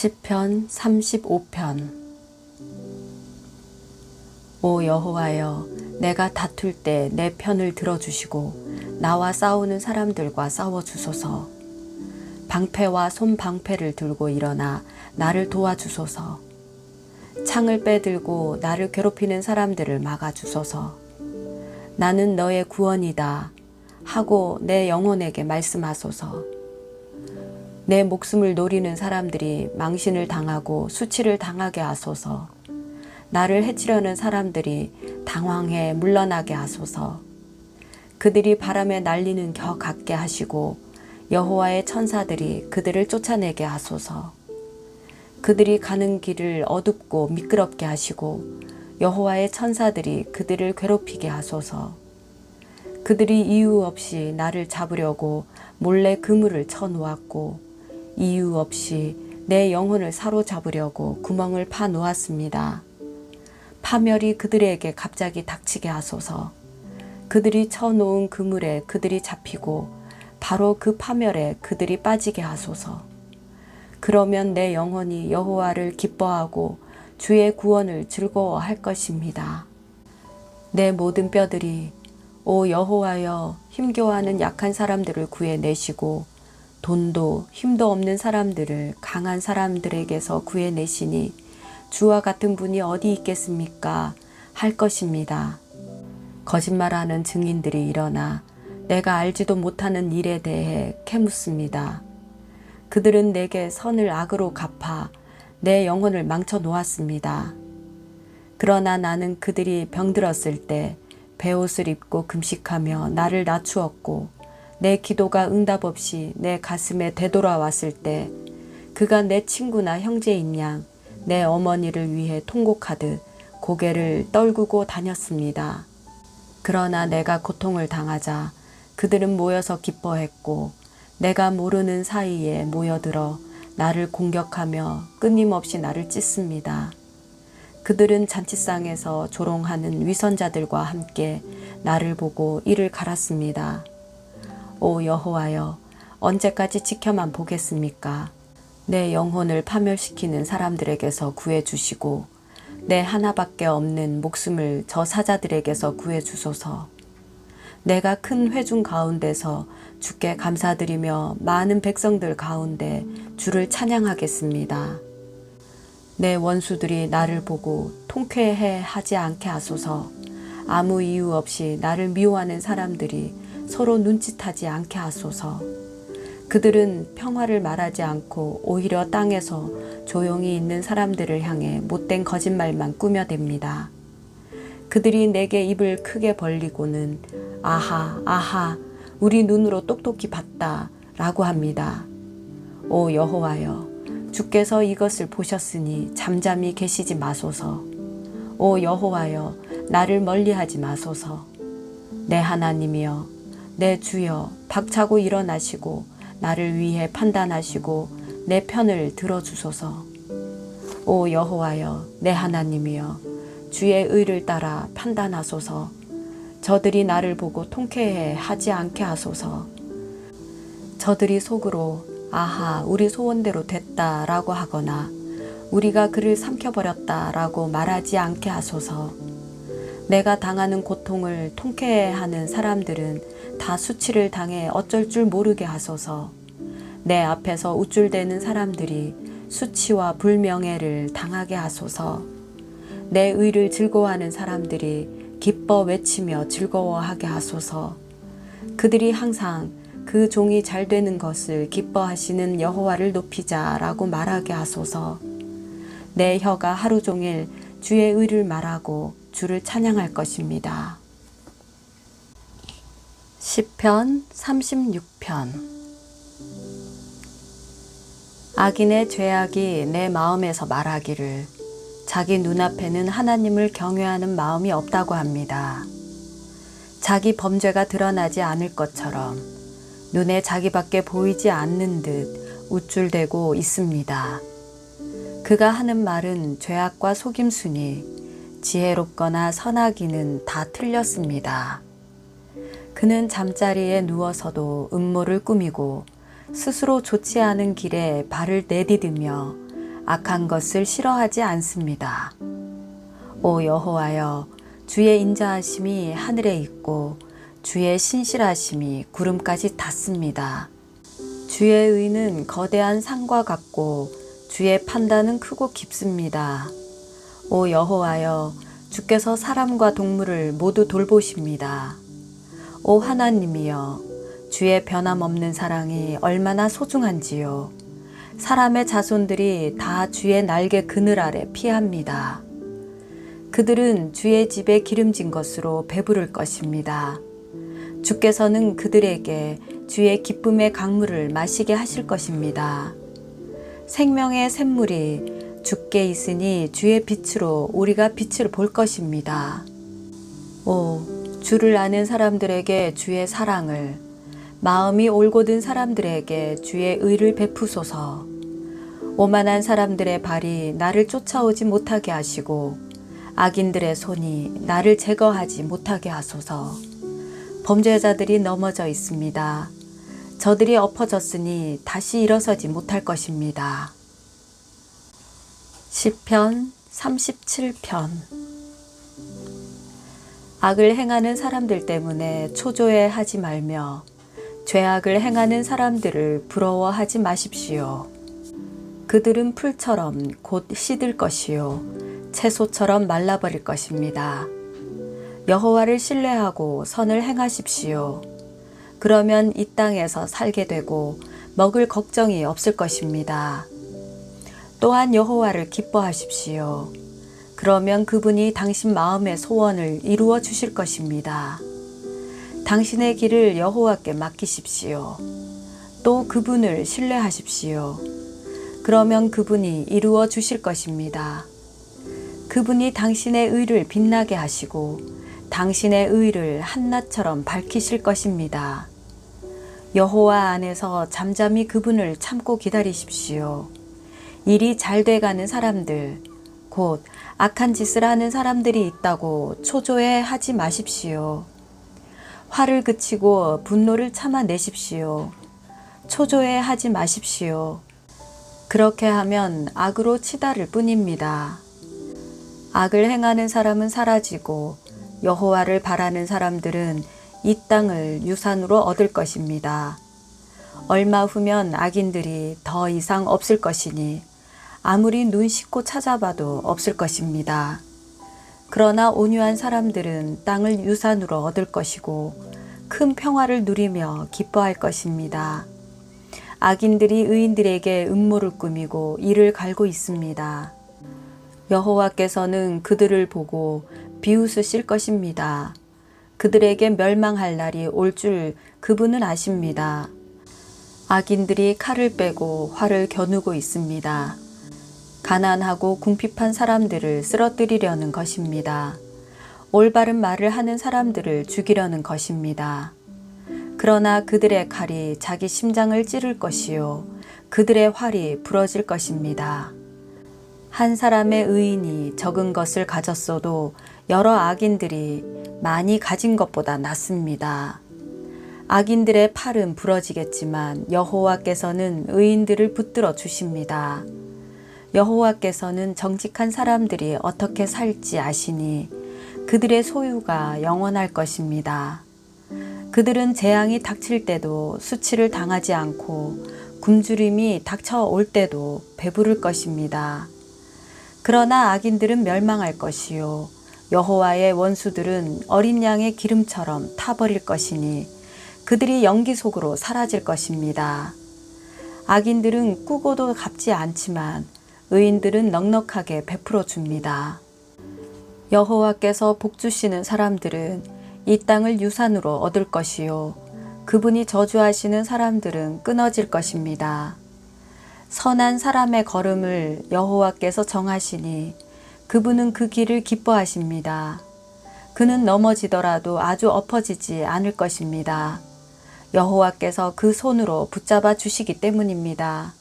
시편 35편. 오 여호와여, 내가 다툴 때 내 편을 들어주시고 나와 싸우는 사람들과 싸워주소서. 방패와 손방패를 들고 일어나 나를 도와주소서. 창을 빼들고 나를 괴롭히는 사람들을 막아주소서. 나는 너의 구원이다 하고 내 영혼에게 말씀하소서. 내 목숨을 노리는 사람들이 망신을 당하고 수치를 당하게 하소서. 나를 해치려는 사람들이 당황해 물러나게 하소서. 그들이 바람에 날리는 겨 같게 하시고 여호와의 천사들이 그들을 쫓아내게 하소서. 그들이 가는 길을 어둡고 미끄럽게 하시고 여호와의 천사들이 그들을 괴롭히게 하소서. 그들이 이유 없이 나를 잡으려고 몰래 그물을 쳐놓았고 이유 없이 내 영혼을 사로잡으려고 구멍을 파 놓았습니다. 파멸이 그들에게 갑자기 닥치게 하소서. 그들이 쳐놓은 그물에 그들이 잡히고 바로 그 파멸에 그들이 빠지게 하소서. 그러면 내 영혼이 여호와를 기뻐하고 주의 구원을 즐거워할 것입니다. 내 모든 뼈들이 오 여호와여, 힘겨워하는 약한 사람들을 구해내시고 돈도 힘도 없는 사람들을 강한 사람들에게서 구해내시니 주와 같은 분이 어디 있겠습니까? 할 것입니다. 거짓말하는 증인들이 일어나 내가 알지도 못하는 일에 대해 캐묻습니다. 그들은 내게 선을 악으로 갚아 내 영혼을 망쳐 놓았습니다. 그러나 나는 그들이 병들었을 때 베옷을 입고 금식하며 나를 낮추었고 내 기도가 응답 없이 내 가슴에 되돌아왔을 때 그가 내 친구나 형제인 양 내 어머니를 위해 통곡하듯 고개를 떨구고 다녔습니다. 그러나 내가 고통을 당하자 그들은 모여서 기뻐했고 내가 모르는 사이에 모여들어 나를 공격하며 끊임없이 나를 찢습니다. 그들은 잔치상에서 조롱하는 위선자들과 함께 나를 보고 이를 갈았습니다. 오 여호와여, 언제까지 지켜만 보겠습니까? 내 영혼을 파멸시키는 사람들에게서 구해주시고 내 하나밖에 없는 목숨을 저 사자들에게서 구해주소서. 내가 큰 회중 가운데서 주께 감사드리며 많은 백성들 가운데 주를 찬양하겠습니다. 내 원수들이 나를 보고 통쾌해 하지 않게 하소서. 아무 이유 없이 나를 미워하는 사람들이 서로 눈짓하지 않게 하소서. 그들은 평화를 말하지 않고 오히려 땅에서 조용히 있는 사람들을 향해 못된 거짓말만 꾸며댑니다. 그들이 내게 입을 크게 벌리고는 아하 아하 우리 눈으로 똑똑히 봤다 라고 합니다. 오 여호와여, 주께서 이것을 보셨으니 잠잠히 계시지 마소서. 오 여호와여, 나를 멀리하지 마소서. 내 하나님이여, 내 주여, 박차고 일어나시고 나를 위해 판단하시고 내 편을 들어주소서. 오 여호와여, 내 하나님이여, 주의 의를 따라 판단하소서. 저들이 나를 보고 통쾌해 하지 않게 하소서. 저들이 속으로 아하 우리 소원대로 됐다 라고 하거나 우리가 그를 삼켜버렸다 라고 말하지 않게 하소서. 내가 당하는 고통을 통쾌해하는 사람들은 다 수치를 당해 어쩔 줄 모르게 하소서. 내 앞에서 우쭐대는 사람들이 수치와 불명예를 당하게 하소서. 내 의를 즐거워하는 사람들이 기뻐 외치며 즐거워하게 하소서. 그들이 항상 그 종이 잘 되는 것을 기뻐하시는 여호와를 높이자라고 말하게 하소서. 내 혀가 하루 종일 주의 의를 말하고 주를 찬양할 것입니다. 시편 36편. 악인의 죄악이 내 마음에서 말하기를 자기 눈앞에는 하나님을 경외하는 마음이 없다고 합니다. 자기 범죄가 드러나지 않을 것처럼 눈에 자기밖에 보이지 않는 듯 우쭐대고 있습니다. 그가 하는 말은 죄악과 속임수니 지혜롭거나 선하기는 다 틀렸습니다. 그는 잠자리에 누워서도 음모를 꾸미고 스스로 좋지 않은 길에 발을 내디디며 악한 것을 싫어하지 않습니다. 오 여호와여, 주의 인자하심이 하늘에 있고 주의 신실하심이 구름까지 닿습니다. 주의 의는 거대한 산과 같고 주의 판단은 크고 깊습니다. 오 여호와여, 주께서 사람과 동물을 모두 돌보십니다. 오 하나님이여, 주의 변함없는 사랑이 얼마나 소중한지요. 사람의 자손들이 다 주의 날개 그늘 아래 피합니다. 그들은 주의 집에 기름진 것으로 배부를 것입니다. 주께서는 그들에게 주의 기쁨의 강물을 마시게 하실 것입니다. 생명의 샘물이 주께 있으니 주의 빛으로 우리가 빛을 볼 것입니다. 오, 주를 아는 사람들에게 주의 사랑을, 마음이 올곧은 사람들에게 주의 의를 베푸소서. 오만한 사람들의 발이 나를 쫓아오지 못하게 하시고 악인들의 손이 나를 제거하지 못하게 하소서. 범죄자들이 넘어져 있습니다. 저들이 엎어졌으니 다시 일어서지 못할 것입니다. 시편 37편. 악을 행하는 사람들 때문에 초조해하지 말며 죄악을 행하는 사람들을 부러워하지 마십시오. 그들은 풀처럼 곧 시들 것이요 채소처럼 말라버릴 것입니다. 여호와를 신뢰하고 선을 행하십시오. 그러면 이 땅에서 살게 되고 먹을 걱정이 없을 것입니다. 또한 여호와를 기뻐하십시오. 그러면 그분이 당신 마음의 소원을 이루어 주실 것입니다. 당신의 길을 여호와께 맡기십시오. 또 그분을 신뢰하십시오. 그러면 그분이 이루어 주실 것입니다. 그분이 당신의 의를 빛나게 하시고 당신의 의를 한낮처럼 밝히실 것입니다. 여호와 안에서 잠잠히 그분을 참고 기다리십시오. 일이 잘 돼가는 사람들, 곧 악한 짓을 하는 사람들이 있다고 초조해 하지 마십시오. 화를 그치고 분노를 참아내십시오. 초조해 하지 마십시오. 그렇게 하면 악으로 치달을 뿐입니다. 악을 행하는 사람은 사라지고 여호와를 바라는 사람들은 이 땅을 유산으로 얻을 것입니다. 얼마 후면 악인들이 더 이상 없을 것이니 아무리 눈 씻고 찾아봐도 없을 것입니다. 그러나 온유한 사람들은 땅을 유산으로 얻을 것이고 큰 평화를 누리며 기뻐할 것입니다. 악인들이 의인들에게 음모를 꾸미고 이를 갈고 있습니다. 여호와께서는 그들을 보고 비웃으실 것입니다. 그들에게 멸망할 날이 올 줄 그분은 아십니다. 악인들이 칼을 빼고 활을 겨누고 있습니다. 가난하고 궁핍한 사람들을 쓰러뜨리려는 것입니다. 올바른 말을 하는 사람들을 죽이려는 것입니다. 그러나 그들의 칼이 자기 심장을 찌를 것이요 그들의 활이 부러질 것입니다. 한 사람의 의인이 적은 것을 가졌어도 여러 악인들이 많이 가진 것보다 낫습니다. 악인들의 팔은 부러지겠지만 여호와께서는 의인들을 붙들어 주십니다. 여호와께서는 정직한 사람들이 어떻게 살지 아시니 그들의 소유가 영원할 것입니다. 그들은 재앙이 닥칠 때도 수치를 당하지 않고 굶주림이 닥쳐올 때도 배부를 것입니다. 그러나 악인들은 멸망할 것이요 여호와의 원수들은 어린 양의 기름처럼 타버릴 것이니 그들이 연기 속으로 사라질 것입니다. 악인들은 꾸고도 갚지 않지만 의인들은 넉넉하게 베풀어 줍니다. 여호와께서 복 주시는 사람들은 이 땅을 유산으로 얻을 것이요 그분이 저주하시는 사람들은 끊어질 것입니다. 선한 사람의 걸음을 여호와께서 정하시니 그분은 그 길을 기뻐하십니다. 그는 넘어지더라도 아주 엎어지지 않을 것입니다. 여호와께서 그 손으로 붙잡아 주시기 때문입니다.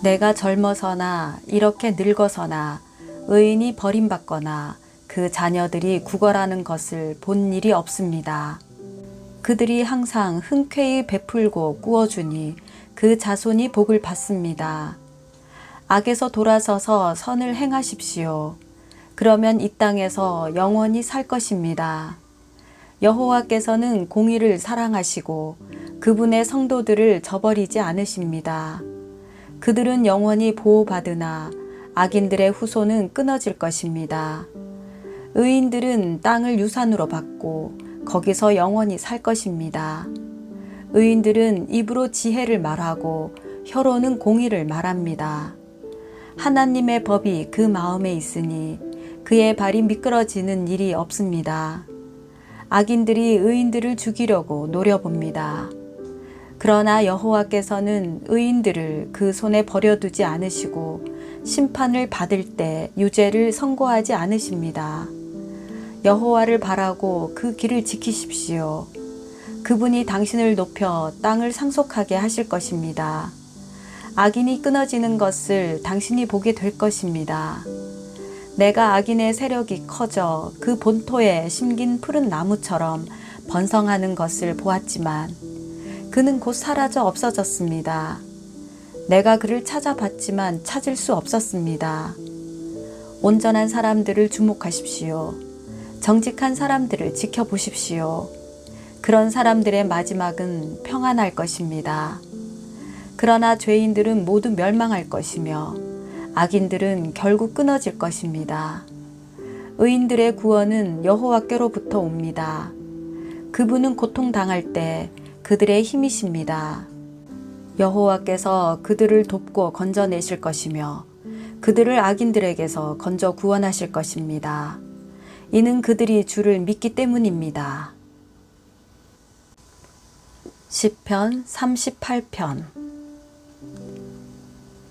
내가 젊어서나 이렇게 늙어서나 의인이 버림받거나 그 자녀들이 구걸하는 것을 본 일이 없습니다. 그들이 항상 흔쾌히 베풀고 꾸어주니 그 자손이 복을 받습니다. 악에서 돌아서서 선을 행하십시오. 그러면 이 땅에서 영원히 살 것입니다. 여호와께서는 공의를 사랑하시고 그분의 성도들을 저버리지 않으십니다. 그들은 영원히 보호받으나 악인들의 후손은 끊어질 것입니다. 의인들은 땅을 유산으로 받고 거기서 영원히 살 것입니다. 의인들은 입으로 지혜를 말하고 혀로는 공의를 말합니다. 하나님의 법이 그 마음에 있으니 그의 발이 미끄러지는 일이 없습니다. 악인들이 의인들을 죽이려고 노려봅니다. 그러나 여호와께서는 의인들을 그 손에 버려두지 않으시고 심판을 받을 때 유죄를 선고하지 않으십니다. 여호와를 바라고 그 길을 지키십시오. 그분이 당신을 높여 땅을 상속하게 하실 것입니다. 악인이 끊어지는 것을 당신이 보게 될 것입니다. 내가 악인의 세력이 커져 그 본토에 심긴 푸른 나무처럼 번성하는 것을 보았지만 그는 곧 사라져 없어졌습니다. 내가 그를 찾아봤지만 찾을 수 없었습니다. 온전한 사람들을 주목하십시오. 정직한 사람들을 지켜보십시오. 그런 사람들의 마지막은 평안할 것입니다. 그러나 죄인들은 모두 멸망할 것이며 악인들은 결국 끊어질 것입니다. 의인들의 구원은 여호와께로부터 옵니다. 그분은 고통당할 때 그들의 힘이십니다. 여호와께서 그들을 돕고 건져내실 것이며 그들을 악인들에게서 건져 구원하실 것입니다. 이는 그들이 주를 믿기 때문입니다. 시편 38편.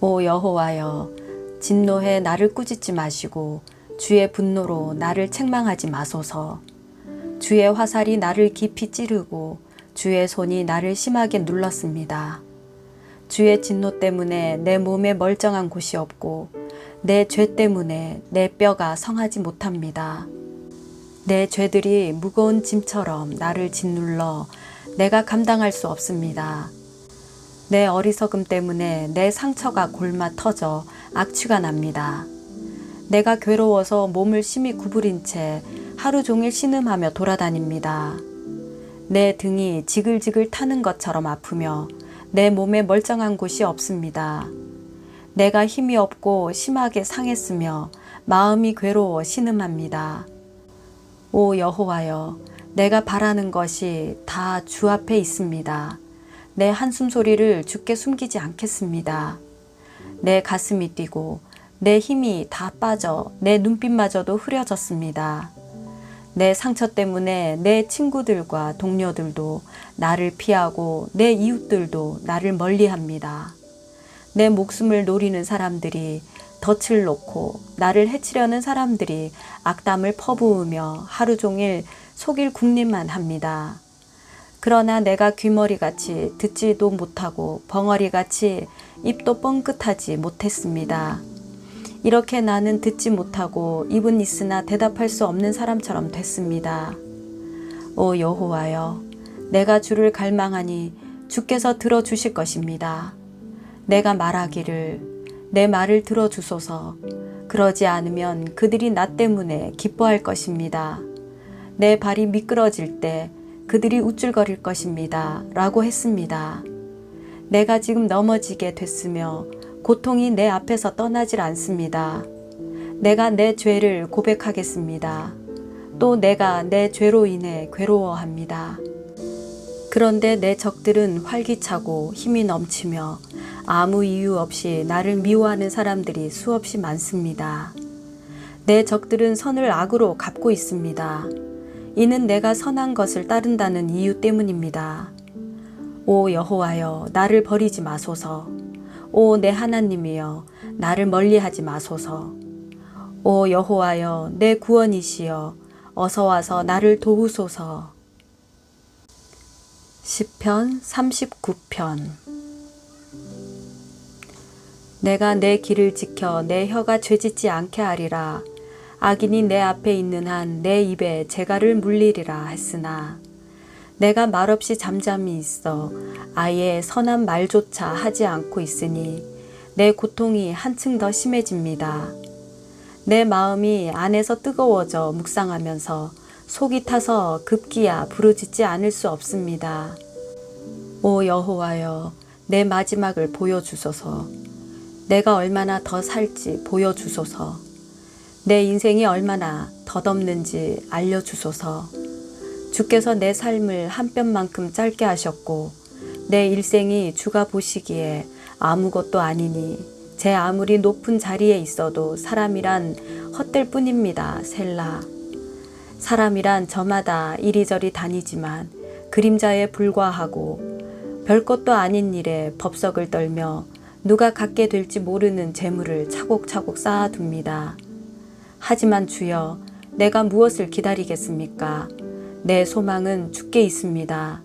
오 여호와여, 진노해 나를 꾸짖지 마시고 주의 분노로 나를 책망하지 마소서. 주의 화살이 나를 깊이 찌르고 주의 손이 나를 심하게 눌렀습니다. 주의 진노 때문에 내 몸에 멀쩡한 곳이 없고 내 죄 때문에 내 뼈가 성하지 못합니다. 내 죄들이 무거운 짐처럼 나를 짓눌러 내가 감당할 수 없습니다. 내 어리석음 때문에 내 상처가 골마 터져 악취가 납니다. 내가 괴로워서 몸을 심히 구부린 채 하루 종일 신음하며 돌아다닙니다. 내 등이 지글지글 타는 것처럼 아프며 내 몸에 멀쩡한 곳이 없습니다. 내가 힘이 없고 심하게 상했으며 마음이 괴로워 신음합니다. 오 여호와여, 내가 바라는 것이 다 주 앞에 있습니다. 내 한숨 소리를 주께 숨기지 않겠습니다. 내 가슴이 뛰고 내 힘이 다 빠져 내 눈빛마저도 흐려졌습니다. 내 상처 때문에 내 친구들과 동료들도 나를 피하고 내 이웃들도 나를 멀리합니다. 내 목숨을 노리는 사람들이 덫을 놓고 나를 해치려는 사람들이 악담을 퍼부으며 하루 종일 속일 궁리만 합니다. 그러나 내가 귀머리같이 듣지도 못하고 벙어리같이 입도 뻥끗하지 못했습니다. 이렇게 나는 듣지 못하고 입은 있으나 대답할 수 없는 사람처럼 됐습니다. 오 여호와여, 내가 주를 갈망하니 주께서 들어주실 것입니다. 내가 말하기를 내 말을 들어주소서. 그러지 않으면 그들이 나 때문에 기뻐할 것입니다. 내 발이 미끄러질 때 그들이 우쭐거릴 것입니다. 라고 했습니다. 내가 지금 넘어지게 됐으며 고통이 내 앞에서 떠나질 않습니다. 내가 내 죄를 고백하겠습니다. 또 내가 내 죄로 인해 괴로워합니다. 그런데 내 적들은 활기차고 힘이 넘치며 아무 이유 없이 나를 미워하는 사람들이 수없이 많습니다. 내 적들은 선을 악으로 갚고 있습니다. 이는 내가 선한 것을 따른다는 이유 때문입니다. 오 여호와여, 나를 버리지 마소서. 오 내 하나님이여, 나를 멀리하지 마소서. 오 여호와여, 내 구원이시여, 어서 와서 나를 도우소서. 시편 39편. 내가 내 길을 지켜 내 혀가 죄짓지 않게 하리라. 악인이 내 앞에 있는 한 내 입에 재갈을 물리리라 했으나 내가 말없이 잠잠히 있어 아예 선한 말조차 하지 않고 있으니 내 고통이 한층 더 심해집니다. 내 마음이 안에서 뜨거워져 묵상하면서 속이 타서 급기야 부르짖지 않을 수 없습니다. 오 여호와여, 내 마지막을 보여주소서. 내가 얼마나 더 살지 보여주소서. 내 인생이 얼마나 덧없는지 알려주소서. 주께서 내 삶을 한 뼘만큼 짧게 하셨고 내 일생이 주가 보시기에 아무것도 아니니 제 아무리 높은 자리에 있어도 사람이란 헛될 뿐입니다. 셀라. 사람이란 저마다 이리저리 다니지만 그림자에 불과하고 별것도 아닌 일에 법석을 떨며 누가 갖게 될지 모르는 재물을 차곡차곡 쌓아둡니다. 하지만 주여, 내가 무엇을 기다리겠습니까? 내 소망은 주께 있습니다.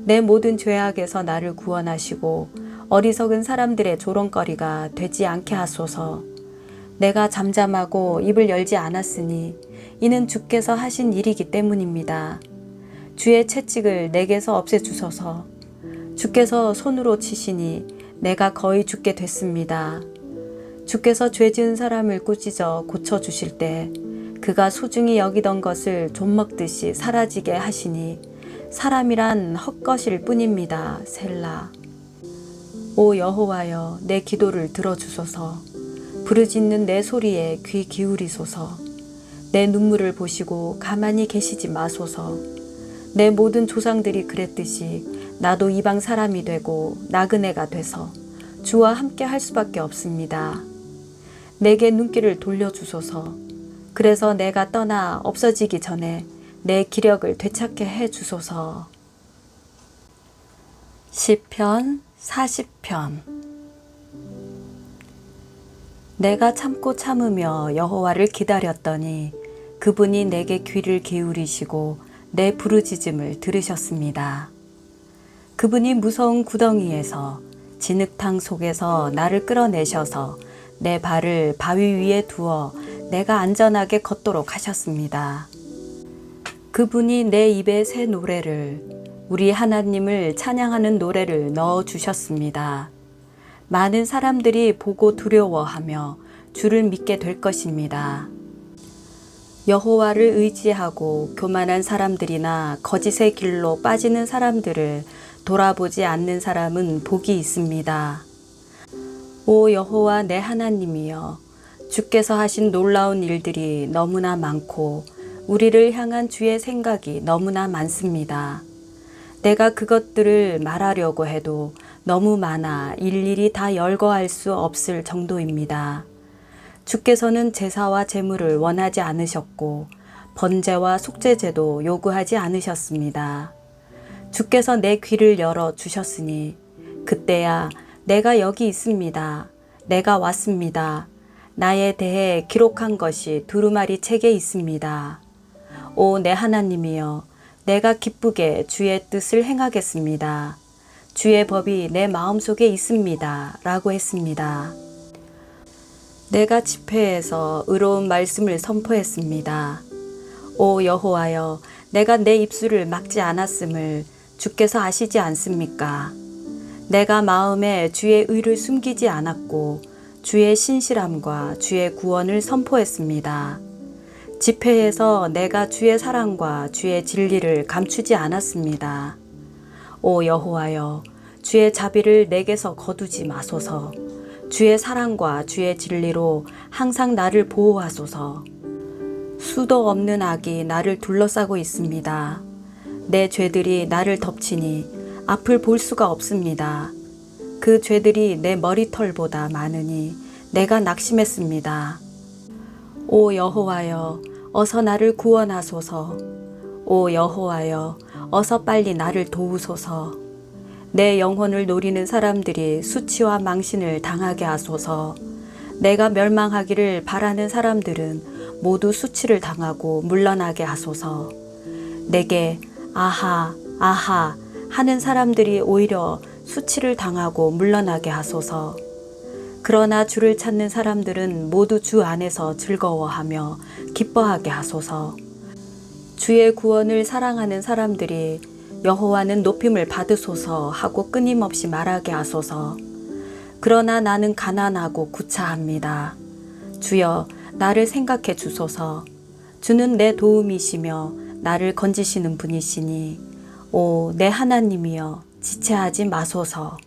내 모든 죄악에서 나를 구원하시고 어리석은 사람들의 조롱거리가 되지 않게 하소서. 내가 잠잠하고 입을 열지 않았으니 이는 주께서 하신 일이기 때문입니다. 주의 채찍을 내게서 없애주소서. 주께서 손으로 치시니 내가 거의 죽게 됐습니다. 주께서 죄 지은 사람을 꾸짖어 고쳐주실 때 그가 소중히 여기던 것을 좀먹듯이 사라지게 하시니 사람이란 헛것일 뿐입니다. 셀라. 오 여호와여, 내 기도를 들어주소서. 부르짖는 내 소리에 귀 기울이소서. 내 눈물을 보시고 가만히 계시지 마소서. 내 모든 조상들이 그랬듯이 나도 이방 사람이 되고 나그네가 돼서 주와 함께 할 수밖에 없습니다. 내게 눈길을 돌려주소서. 그래서 내가 떠나 없어지기 전에 내 기력을 되찾게 해주소서. 시편 40편. 내가 참고 참으며 여호와를 기다렸더니 그분이 내게 귀를 기울이시고 내 부르짖음을 들으셨습니다. 그분이 무서운 구덩이에서 진흙탕 속에서 나를 끌어내셔서 내 발을 바위 위에 두어 내가 안전하게 걷도록 하셨습니다. 그분이 내 입에 새 노래를, 우리 하나님을 찬양하는 노래를 넣어주셨습니다. 많은 사람들이 보고 두려워하며 주를 믿게 될 것입니다. 여호와를 의지하고 교만한 사람들이나 거짓의 길로 빠지는 사람들을 돌아보지 않는 사람은 복이 있습니다. 오 여호와 내 하나님이여, 주께서 하신 놀라운 일들이 너무나 많고 우리를 향한 주의 생각이 너무나 많습니다. 내가 그것들을 말하려고 해도 너무 많아 일일이 다 열거할 수 없을 정도입니다. 주께서는 제사와 제물을 원하지 않으셨고 번제와 속죄제도 요구하지 않으셨습니다. 주께서 내 귀를 열어 주셨으니 그때야 내가 여기 있습니다. 내가 왔습니다. 나에 대해 기록한 것이 두루마리 책에 있습니다. 오 내 하나님이여, 내가 기쁘게 주의 뜻을 행하겠습니다. 주의 법이 내 마음속에 있습니다. 라고 했습니다. 내가 집회에서 의로운 말씀을 선포했습니다. 오 여호와여, 내가 내 입술을 막지 않았음을 주께서 아시지 않습니까? 내가 마음에 주의 의를 숨기지 않았고 주의 신실함과 주의 구원을 선포했습니다. 집회에서 내가 주의 사랑과 주의 진리를 감추지 않았습니다. 오 여호와여, 주의 자비를 내게서 거두지 마소서. 주의 사랑과 주의 진리로 항상 나를 보호하소서. 수도 없는 악이 나를 둘러싸고 있습니다. 내 죄들이 나를 덮치니 앞을 볼 수가 없습니다. 그 죄들이 내 머리털보다 많으니 내가 낙심했습니다. 오 여호와여, 어서 나를 구원하소서. 오 여호와여, 어서 빨리 나를 도우소서. 내 영혼을 노리는 사람들이 수치와 망신을 당하게 하소서. 내가 멸망하기를 바라는 사람들은 모두 수치를 당하고 물러나게 하소서. 내게 아하 아하 하는 사람들이 오히려 수치를 당하고 물러나게 하소서. 그러나 주를 찾는 사람들은 모두 주 안에서 즐거워하며 기뻐하게 하소서. 주의 구원을 사랑하는 사람들이 여호와는 높임을 받으소서 하고 끊임없이 말하게 하소서. 그러나 나는 가난하고 구차합니다. 주여, 나를 생각해 주소서. 주는 내 도움이시며 나를 건지시는 분이시니 오 내 하나님이여 지체하지 마소서.